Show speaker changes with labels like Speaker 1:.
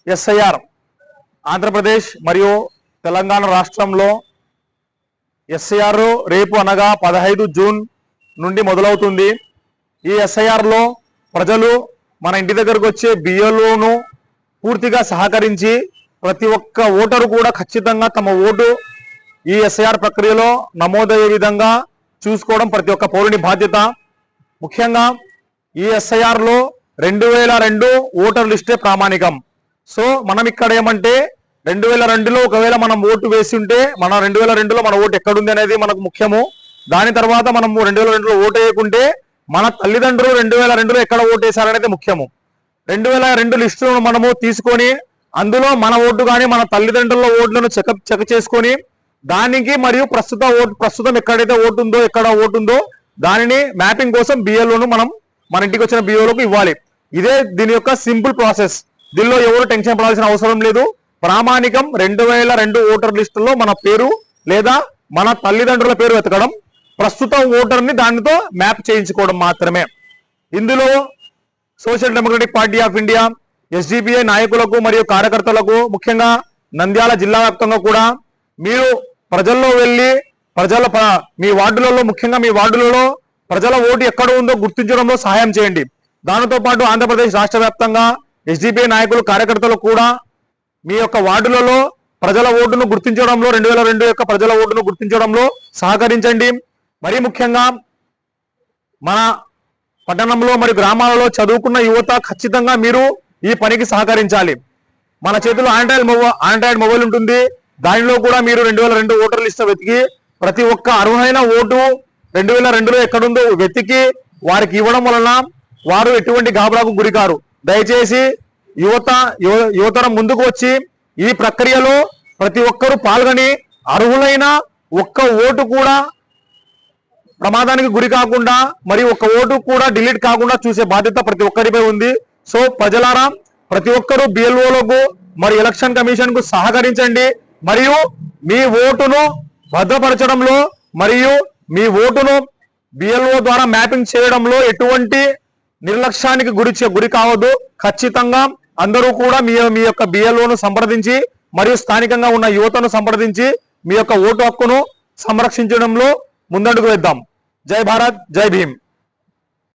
Speaker 1: SIR Andhra Pradesh మరియు తెలంగాణ రాష్ట్రంలో SIR రేపు అనగా 15 జూన్ నుండి మొదలవుతుంది. ఈ ఎస్ఐఆర్లో ప్రజలు మన ఇంటి దగ్గరకు వచ్చే బిఎల్ఓను పూర్తిగా సహకరించి ప్రతి ఒక్క ఓటరు కూడా ఖచ్చితంగా తమ ఓటు ఈ ఎస్ఐఆర్ ప్రక్రియలో నమోదయ్యే విధంగా చూసుకోవడం ప్రతి ఒక్క పౌరుని బాధ్యత. ముఖ్యంగా ఈ ఎస్ఐఆర్లో 2002 ఓటర్ లిస్టే ప్రామాణికం. సో మనం ఇక్కడ ఏమంటే 2002లో ఒకవేళ మనం ఓటు వేసి ఉంటే మన 2002లో మన ఓటు ఎక్కడుంది అనేది మనకు ముఖ్యము. దాని తర్వాత మనము 2002లో ఓటు వేయకుంటే మన తల్లిదండ్రులు 2002లో ఎక్కడ ఓటు వేశారనేది ముఖ్యము. 2002 లిస్టులను మనము తీసుకొని అందులో మన ఓటు కానీ మన తల్లిదండ్రుల ఓట్లను చెక్ చేసుకొని దానికి మరియు ప్రస్తుతం ఎక్కడైతే ఎక్కడ ఓటు ఉందో దానిని మ్యాపింగ్ కోసం బిఎల్ఓను మనం మన ఇంటికి వచ్చిన బిఎల్ఓకు ఇవ్వాలి. ఇదే దీని యొక్క సింపుల్ ప్రాసెస్. దీనిలో ఎవరు టెన్షన్ పడాల్సిన అవసరం లేదు. ప్రామాణికం 2002 ఓటర్ లిస్టులో మన పేరు లేదా మన తల్లిదండ్రుల పేరు వెతకడం, ప్రస్తుతం ఓటర్ని దానితో మ్యాప్ చేయించుకోవడం మాత్రమే. ఇందులో social democratic party of India SDPI నాయకులకు మరియు కార్యకర్తలకు ముఖ్యంగా నంద్యాల జిల్లా వ్యాప్తంగా కూడా మీరు ప్రజల్లో వెళ్ళి మీ వార్డులలో ముఖ్యంగా మీ వార్డులలో ప్రజల ఓటు ఎక్కడ ఉందో గుర్తించడంలో సహాయం చేయండి. దానితో పాటు ఆంధ్రప్రదేశ్ రాష్ట్ర వ్యాప్తంగా ఎస్డిపిఐ నాయకులు కార్యకర్తలు కూడా మీ యొక్క వార్డులలో ప్రజల ఓటును గుర్తించడంలో 2002 యొక్క ప్రజల ఓటును గుర్తించడంలో సహకరించండి. మరీ ముఖ్యంగా మన పట్టణంలో మరియు గ్రామాలలో చదువుకున్న యువత ఖచ్చితంగా మీరు ఈ పనికి సహకరించాలి. మన చేతిలో ఆండ్రాయిడ్ మొబైల్ ఉంటుంది. దానిలో కూడా మీరు 2002 ఓటర్ లిస్ట్ వెతికి ప్రతి ఒక్క అర్హులైన ఓటు 2002లో ఎక్కడుందో వెతికి వారికి ఇవ్వడం వలన వారు ఎటువంటి గాబరాకు గురికారు. దయచేసి యువతరం ముందుకు వచ్చి ఈ ప్రక్రియలో ప్రతి ఒక్కరూ పాల్గొని అర్హులైన ఒక్క ఓటు కూడా ప్రమాదానికి గురి కాకుండా మరి ఒక్క ఓటు కూడా డిలీట్ కాకుండా చూసే బాధ్యత ప్రతి ఒక్కరిపై ఉంది. సో ప్రజలారా ప్రతి ఒక్కరూ బిఎల్ఓలకు మరి ఎలక్షన్ కమిషన్ కు సహకరించండి. మరియు మీ ఓటును భద్రపరచడంలో మరియు మీ ఓటును బిఎల్ఓ ద్వారా మ్యాపింగ్ చేయడంలో ఎటువంటి నిర్లక్ష్యానికి గురి కావద్దు. ఖచ్చితంగా అందరూ కూడా మీ యొక్క బిఎల్ఓను సంప్రదించి మరియు స్థానికంగా ఉన్న యువతను సంప్రదించి మీ యొక్క ఓటు హక్కును సంరక్షించడంలో ముందడుగు వేద్దాం. జై భారత్, జై భీమ్.